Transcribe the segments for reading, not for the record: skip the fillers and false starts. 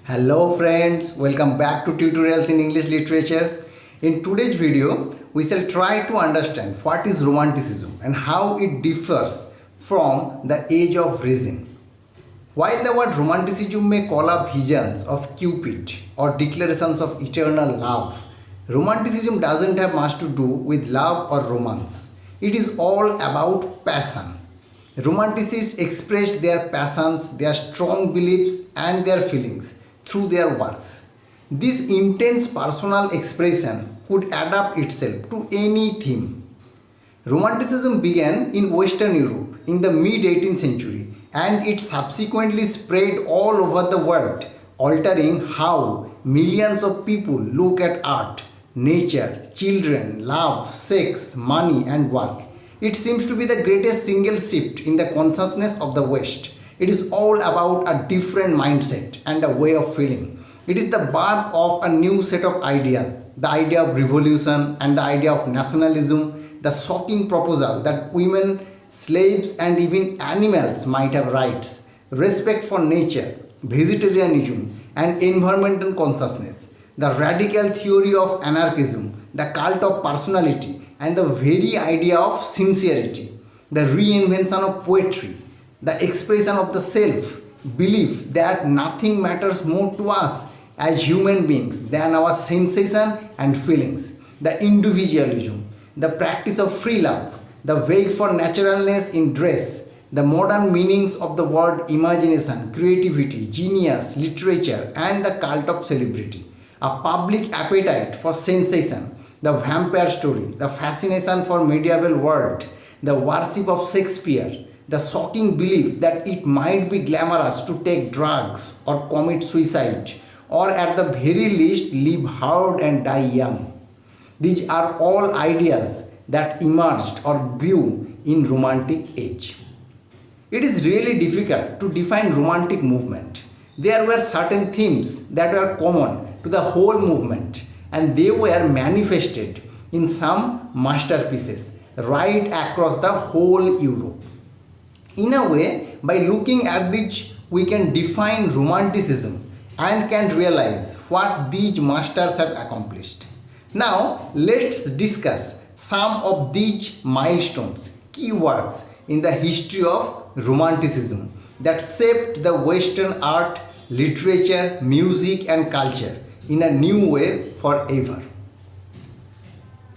Hello friends, welcome back to Tutorials in English Literature. In today's video, we shall try to understand what is Romanticism and how it differs from the Age of Reason. While the word Romanticism may call up visions of Cupid or declarations of eternal love, Romanticism doesn't have much to do with love or romance. It is all about passion. Romanticists expressed their passions, their strong beliefs and their feelings through their works. This intense personal expression could adapt itself to any theme. Romanticism began in Western Europe in the mid-18th century and it subsequently spread all over the world, altering how millions of people look at art, nature, children, love, sex, money and work. It seems to be the greatest single shift in the consciousness of the West. It is all about a different mindset and a way of feeling. It is the birth of a new set of ideas, the idea of revolution and the idea of nationalism, the shocking proposal that women, slaves and even animals might have rights, respect for nature, vegetarianism and environmental consciousness, the radical theory of anarchism, the cult of personality and the very idea of sincerity, the reinvention of poetry, the expression of the self, belief that nothing matters more to us as human beings than our sensation and feelings, the individualism, the practice of free love, the vague for naturalness in dress, the modern meanings of the word imagination, creativity, genius, literature and the cult of celebrity, a public appetite for sensation, the vampire story, the fascination for medieval world, the worship of Shakespeare, the shocking belief that it might be glamorous to take drugs or commit suicide or at the very least live hard and die young. These are all ideas that emerged or grew in Romantic age. It is really difficult to define Romantic movement. There were certain themes that were common to the whole movement and they were manifested in some masterpieces right across the whole Europe. In a way, by looking at this, we can define Romanticism and can realize what these masters have accomplished. Now, let's discuss some of these milestones, key works in the history of Romanticism that shaped the Western art, literature, music and culture in a new way forever.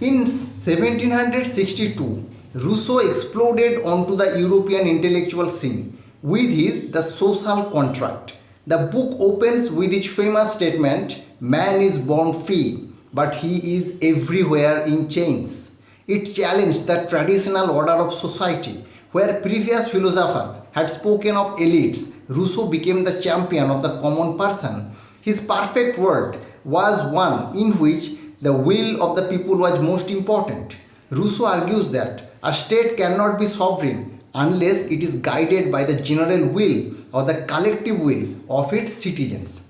In 1762, Rousseau exploded onto the European intellectual scene with his The Social Contract. The book opens with his famous statement, "Man is born free, but he is everywhere in chains." It challenged the traditional order of society. Where previous philosophers had spoken of elites, Rousseau became the champion of the common person. His perfect world was one in which the will of the people was most important. Rousseau argues that a state cannot be sovereign unless it is guided by the general will or the collective will of its citizens.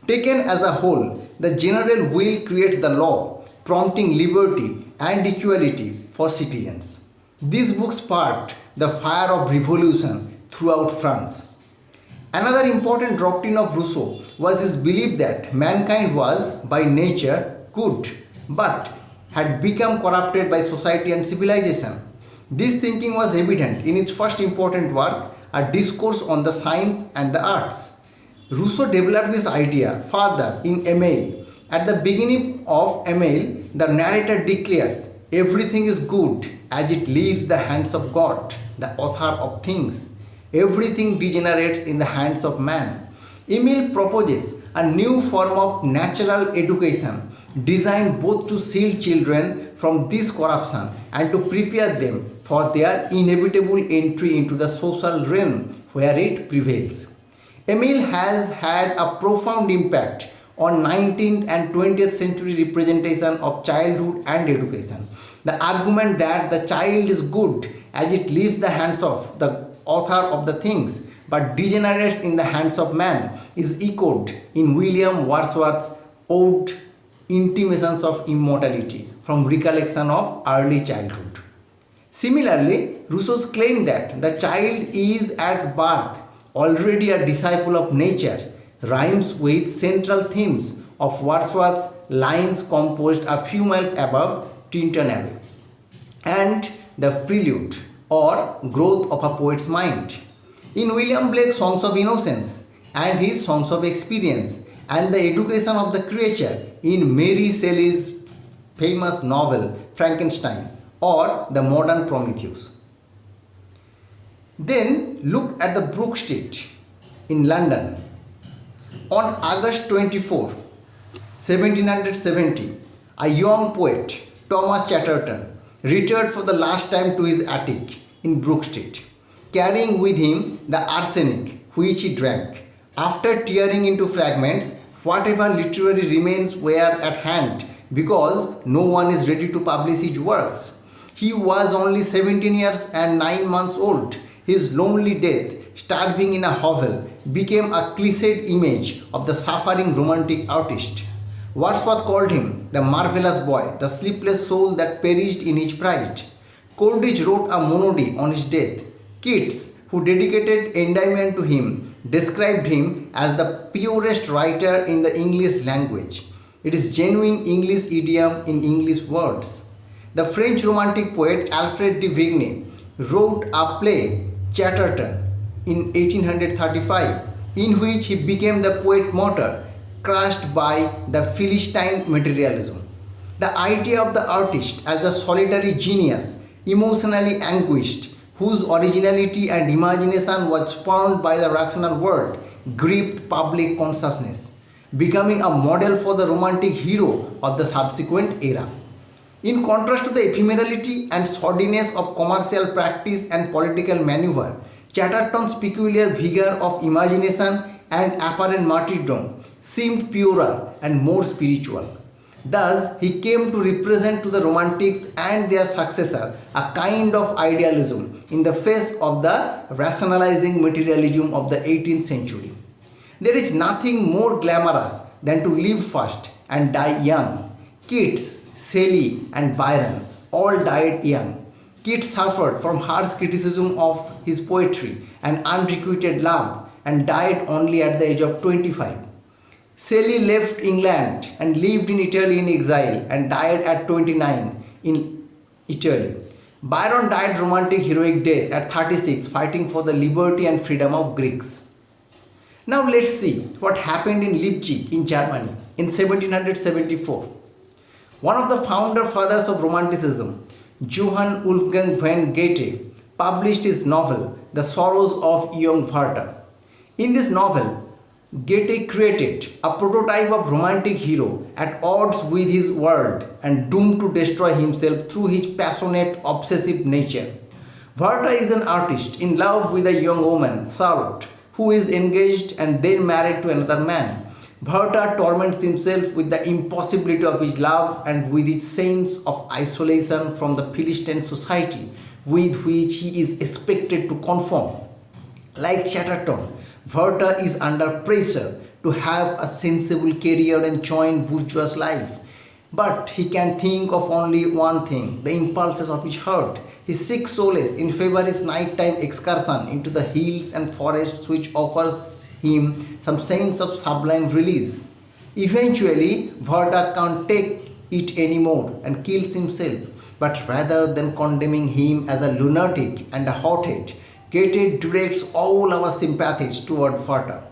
Taken as a whole, the general will creates the law, prompting liberty and equality for citizens. This book sparked the fire of revolution throughout France. Another important doctrine of Rousseau was his belief that mankind was by nature good, but had become corrupted by society and civilization. This thinking was evident in his first important work, A Discourse on the Science and the Arts. Rousseau developed this idea further in Emile. At the beginning of Emile, the narrator declares, "Everything is good as it leaves the hands of God, the author of things. Everything degenerates in the hands of man." Emile proposes a new form of natural education designed both to shield children from this corruption and to prepare them for their inevitable entry into the social realm where it prevails. Emile has had a profound impact on 19th and 20th century representation of childhood and education. The argument that the child is good as it leaves the hands of the author of the things but degenerates in the hands of man is echoed in William Wordsworth's ode Intimations of Immortality from Recollection of Early Childhood. Similarly, Rousseau's claim that the child is at birth already a disciple of nature rhymes with central themes of Wordsworth's lines composed a few miles above Tintern Abbey, and the prelude or growth of a poet's mind. In William Blake's Songs of Innocence and his Songs of Experience, and the education of the creature in Mary Shelley's famous novel Frankenstein or the modern Prometheus. Then look at the Brook Street in London. On August 24, 1770, a young poet, Thomas Chatterton, returned for the last time to his attic in Brook Street, carrying with him the arsenic which he drank. After tearing into fragments whatever literary remains were at hand, because no one is ready to publish his works. He was only 17 years and 9 months old. His lonely death, starving in a hovel, became a cliched image of the suffering romantic artist. Wordsworth called him the marvelous boy, the sleepless soul that perished in his pride. Coleridge wrote a monody on his death. Keats, who dedicated Endymion to him, described him as the purest writer in the English language. It is genuine English idiom in English words. The French romantic poet Alfred de Vigny wrote a play, Chatterton, in 1835, in which he became the poet martyr, crushed by the Philistine materialism. The idea of the artist as a solitary genius, emotionally anguished, whose originality and imagination was spurned by the rational world, gripped public consciousness, becoming a model for the romantic hero of the subsequent era. In contrast to the ephemerality and sordidness of commercial practice and political maneuver, Chatterton's peculiar vigor of imagination and apparent martyrdom seemed purer and more spiritual. Thus, he came to represent to the Romantics and their successor a kind of idealism in the face of the rationalizing materialism of the 18th century. There is nothing more glamorous than to live fast and die young. Keats, Shelley and Byron all died young. Keats suffered from harsh criticism of his poetry and unrequited love and died only at the age of 25. Shelley left England and lived in Italy in exile and died at 29 in Italy. Byron died romantic heroic death at 36, fighting for the liberty and freedom of Greeks. Now let's see what happened in Leipzig in Germany in 1774. One of the founder fathers of Romanticism, Johann Wolfgang von Goethe, published his novel The Sorrows of Young Werther. In this novel, Goethe created a prototype of romantic hero at odds with his world and doomed to destroy himself through his passionate, obsessive nature. Werther is an artist in love with a young woman, Charlotte, who is engaged and then married to another man. Werther torments himself with the impossibility of his love and with his sense of isolation from the Philistine society with which he is expected to conform. Like Chatterton, Werther is under pressure to have a sensible career and join bourgeois life. But he can think of only one thing, the impulses of his heart. He seeks solace in favourite nighttime excursion into the hills and forests which offers him some sense of sublime release. Eventually, Werther can't take it anymore and kills himself. But rather than condemning him as a lunatic and a hothead, Goethe directs all our sympathies toward Werther.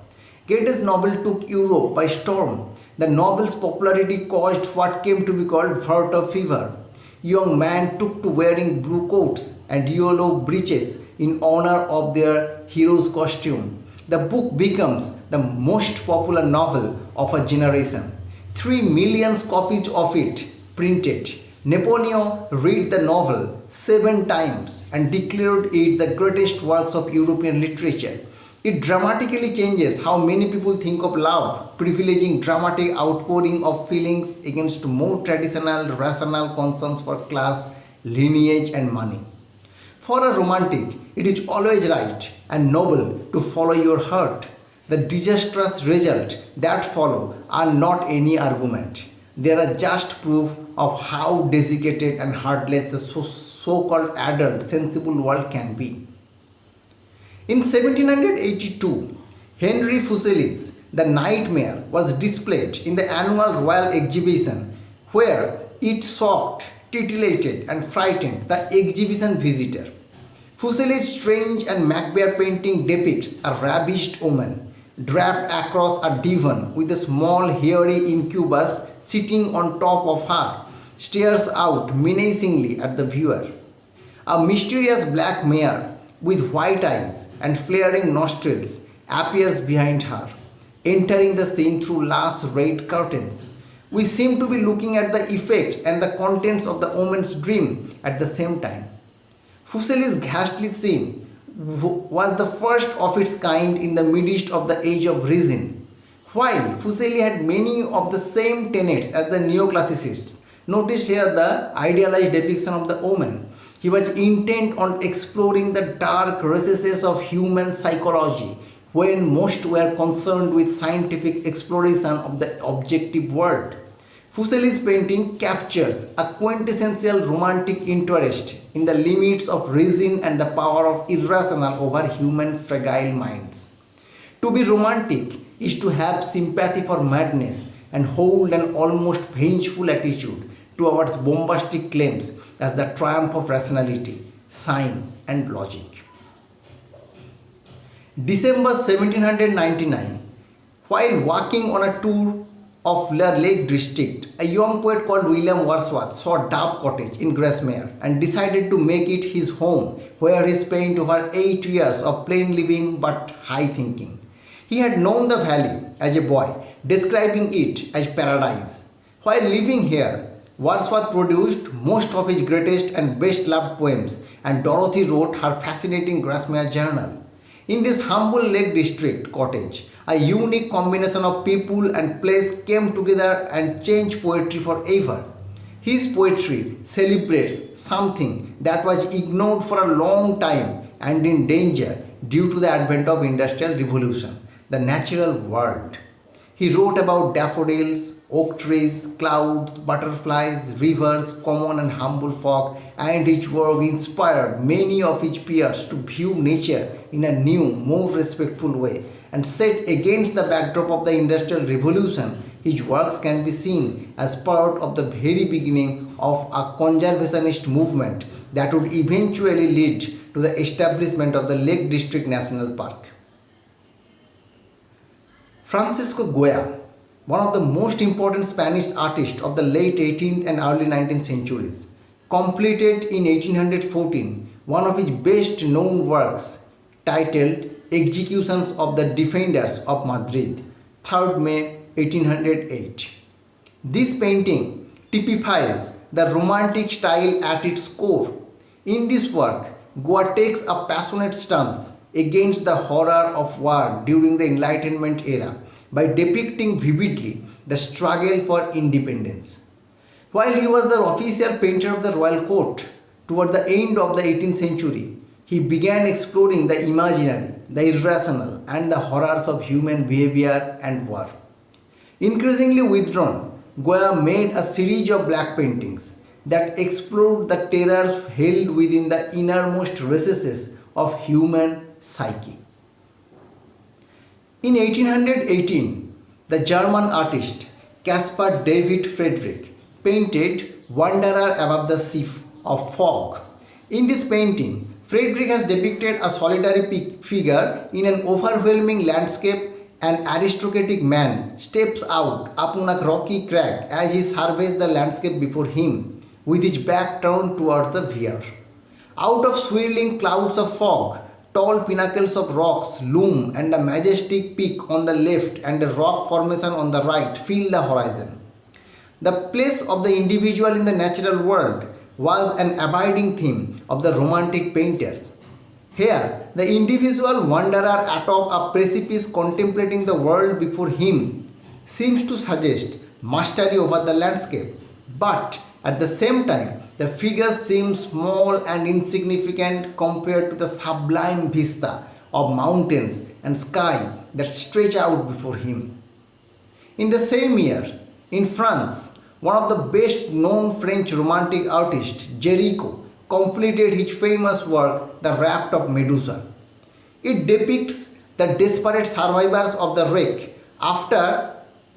Goethe's novel took Europe by storm. The novel's popularity caused what came to be called Werther fever. Young men took to wearing blue coats and yellow breeches in honor of their hero's costume. The book becomes the most popular novel of a generation. 3 million copies of it printed. Napoleon read the novel 7 times and declared it the greatest works of European literature. It dramatically changes how many people think of love, privileging dramatic outpouring of feelings against more traditional, rational concerns for class, lineage and money. For a romantic, it is always right and noble to follow your heart. The disastrous results that follow are not any argument. They are just proof of how desiccated and heartless the so-called adult, sensible world can be. In 1782, Henry Fuseli's the nightmare was displayed in the annual royal exhibition, where it shocked, titillated, and frightened the exhibition visitor. Fuseli's strange and macabre painting depicts a ravished woman draped across a divan with a small hairy incubus sitting on top of her, stares out menacingly at the viewer. A mysterious black mare with white eyes and flaring nostrils appears behind her, entering the scene through large red curtains. We seem to be looking at the effects and the contents of the woman's dream at the same time. Fuseli's ghastly scene was the first of its kind in the midst of the Age of Reason. While Fuseli had many of the same tenets as the Neoclassicists, notice here the idealized depiction of the woman. He was intent on exploring the dark recesses of human psychology, when most were concerned with scientific exploration of the objective world. Fuseli's painting captures a quintessential romantic interest in the limits of reason and the power of irrational over human fragile minds. To be romantic is to have sympathy for madness and hold an almost vengeful attitude towards bombastic claims as the triumph of rationality, science, and logic. December 1799, while walking on a tour of the Lake District, a young poet called William Wordsworth saw Dove Cottage in Grasmere and decided to make it his home, where he spent over 8 years of plain living but high thinking. He had known the valley as a boy, describing it as paradise. While living here, Wordsworth produced most of his greatest and best loved poems, and Dorothy wrote her fascinating Grasmere journal. In this humble Lake District cottage, a unique combination of people and place came together and changed poetry forever. His poetry celebrates something that was ignored for a long time and in danger due to the advent of Industrial Revolution, the natural world. He wrote about daffodils, oak trees, clouds, butterflies, rivers, common and humble folk, and his work inspired many of his peers to view nature in a new, more respectful way. And set against the backdrop of the Industrial Revolution, his works can be seen as part of the very beginning of a conservationist movement that would eventually lead to the establishment of the Lake District National Park. Francisco Goya, one of the most important Spanish artists of the late 18th and early 19th centuries, completed in 1814 one of his best known works titled Executions of the Defenders of Madrid, 3rd May 1808. This painting typifies the Romantic style at its core. In this work, Goya takes a passionate stance against the horror of war during the Enlightenment era by depicting vividly the struggle for independence. While he was the official painter of the royal court toward the end of the 18th century, he began exploring the imaginary, the irrational, and the horrors of human behavior and war. Increasingly withdrawn, Goya made a series of black paintings that explored the terrors held within the innermost recesses of human psyche. In 1818, the German artist Caspar David Friedrich painted Wanderer Above the Sea of Fog. In this painting, Friedrich has depicted a solitary figure in an overwhelming landscape. An aristocratic man steps out upon a rocky crag as he surveys the landscape before him, with his back turned towards the viewer. Out of swirling clouds of fog, tall pinnacles of rocks loom, and a majestic peak on the left and a rock formation on the right fill the horizon. The place of the individual in the natural world was an abiding theme of the Romantic painters. Here, the individual wanderer atop a precipice contemplating the world before him seems to suggest mastery over the landscape, but at the same time, the figure seems small and insignificant compared to the sublime vista of mountains and sky that stretch out before him. In the same year, in France, one of the best known French Romantic artists, Géricault, completed his famous work, The Raft of Medusa. It depicts the desperate survivors of the wreck after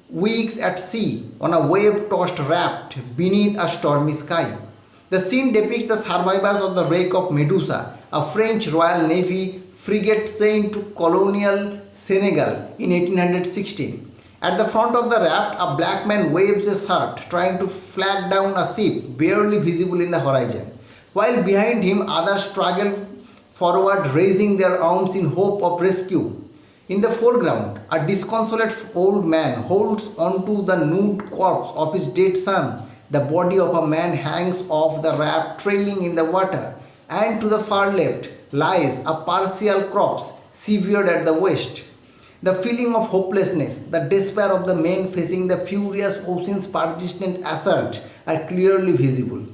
weeks at sea on a wave-tossed raft beneath a stormy sky. The scene depicts the survivors of the wreck of Medusa, a French Royal Navy frigate sent to colonial Senegal in 1816. At the front of the raft, a black man waves a shirt, trying to flag down a ship barely visible in the horizon, while behind him others struggle forward, raising their arms in hope of rescue. In the foreground, a disconsolate old man holds onto the nude corpse of his dead son. The body of a man hangs off the raft, trailing in the water, and to the far left lies a partial corpse, severed at the waist. The feeling of hopelessness, the despair of the men facing the furious ocean's persistent assault are clearly visible.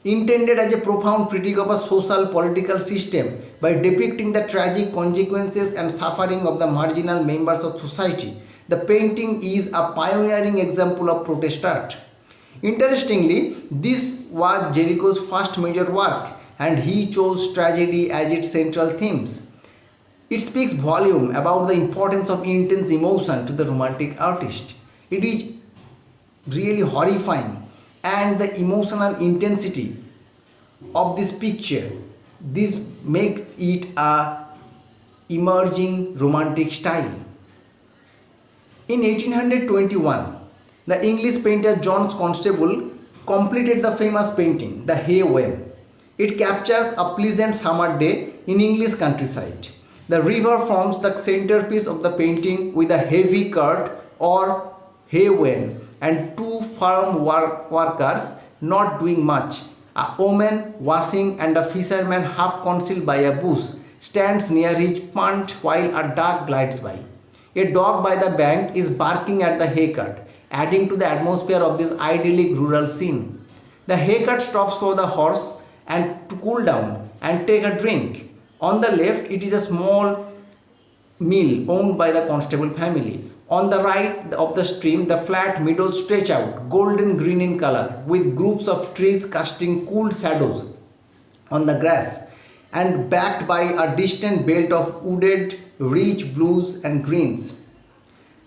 Intended as a profound critique of a social political system by depicting the tragic consequences and suffering of the marginal members of society, the painting is a pioneering example of protest art. Interestingly, this was Jericho's first major work, and he chose tragedy as its central themes. It speaks volume about the importance of intense emotion to the romantic artist. It is really horrifying, and the emotional intensity of this picture, this makes it a emerging romantic style. In 1821, the English painter John Constable completed the famous painting, The Hay Wen. It captures a pleasant summer day in English countryside. The river forms the centerpiece of the painting with a heavy cart or hay wain and two farm workers not doing much. A woman washing and a fisherman half concealed by a bush stands near his punt while a dog glides by. A dog by the bank is barking at the hay cart, adding to the atmosphere of this idyllic rural scene. The hay cart stops for the horse and to cool down and take a drink. On the left, it is a small mill owned by the Constable family. On the right of the stream, the flat meadows stretch out, golden green in color, with groups of trees casting cool shadows on the grass, and backed by a distant belt of wooded, rich blues and greens.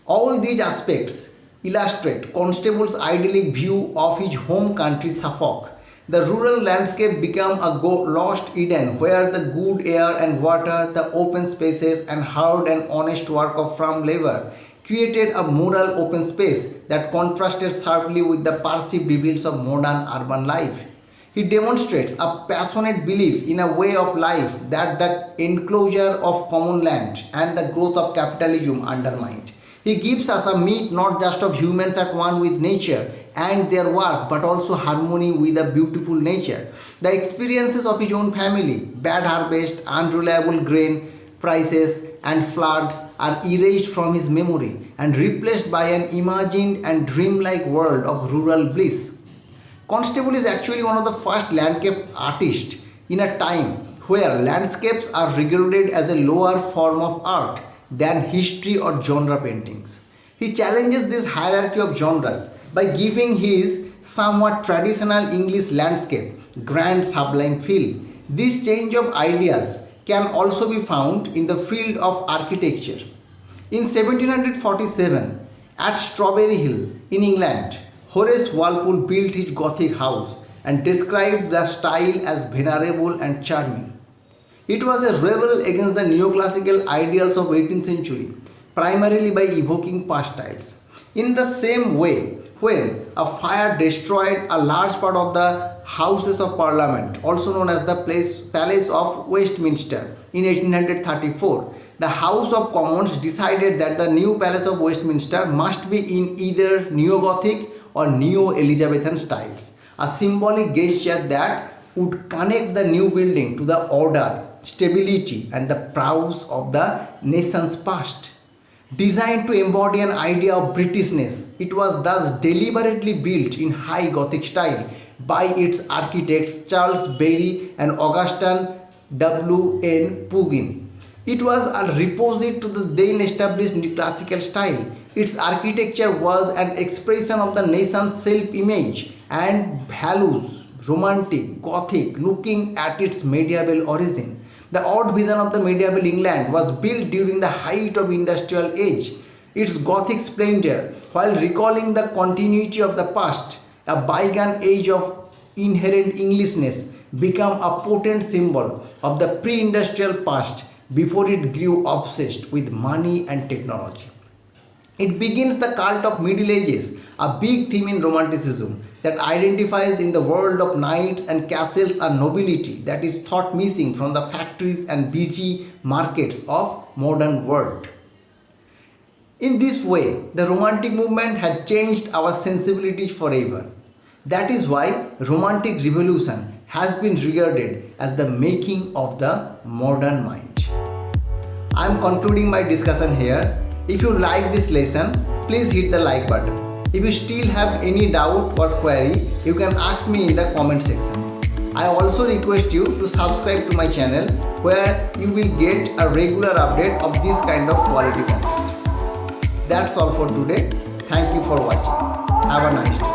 All these aspects illustrate Constable's idyllic view of his home country Suffolk. The rural landscape became a lost Eden where the good air and water, the open spaces and hard and honest work of farm labor created a moral open space that contrasted sharply with the perceived evils of modern urban life. He demonstrates a passionate belief in a way of life that the enclosure of common land and the growth of capitalism undermined. He gives us a myth not just of humans at one with nature and their work, but also harmony with a beautiful nature. The experiences of his own family, bad harvest, unreliable grain prices and floods are erased from his memory and replaced by an imagined and dreamlike world of rural bliss. Constable is actually one of the first landscape artists in a time where landscapes are regarded as a lower form of art than history or genre paintings. He challenges this hierarchy of genres by giving his somewhat traditional English landscape grand sublime feel. This change of ideas can also be found in the field of architecture. In 1747, at Strawberry Hill in England, Horace Walpole built his Gothic house and described the style as venerable and charming. It was a rebel against the neoclassical ideals of 18th century, primarily by evoking past styles. In the same way, when a fire destroyed a large part of the Houses of Parliament, also known as the Palace of Westminster, in 1834, the House of Commons decided that the new Palace of Westminster must be in either Neo-Gothic or Neo-Elizabethan styles, a symbolic gesture that would connect the new building to the order, stability and the prowess of the nation's past. Designed to embody an idea of Britishness, it was thus deliberately built in high Gothic style by its architects Charles Berry and Augustin W. N. Pugin. It was a repository to the then established classical style. Its architecture was an expression of the nation's self-image and values, romantic, Gothic, looking at its medieval origin. The odd vision of the medieval England was built during the height of industrial age, its Gothic splendor while recalling the continuity of the past. A bygone age of inherent Englishness became a potent symbol of the pre-industrial past before it grew obsessed with money and technology. It begins the cult of Middle Ages, a big theme in Romanticism that identifies in the world of knights and castles a nobility that is thought missing from the factories and busy markets of modern world. In this way, the Romantic movement had changed our sensibilities forever. That is why Romantic Revolution has been regarded as the making of the modern mind. I am concluding my discussion here. If you like this lesson, please hit the like button. If you still have any doubt or query, you can ask me in the comment section. I also request you to subscribe to my channel where you will get a regular update of this kind of quality content. That's all for today. Thank you for watching. Have a nice day.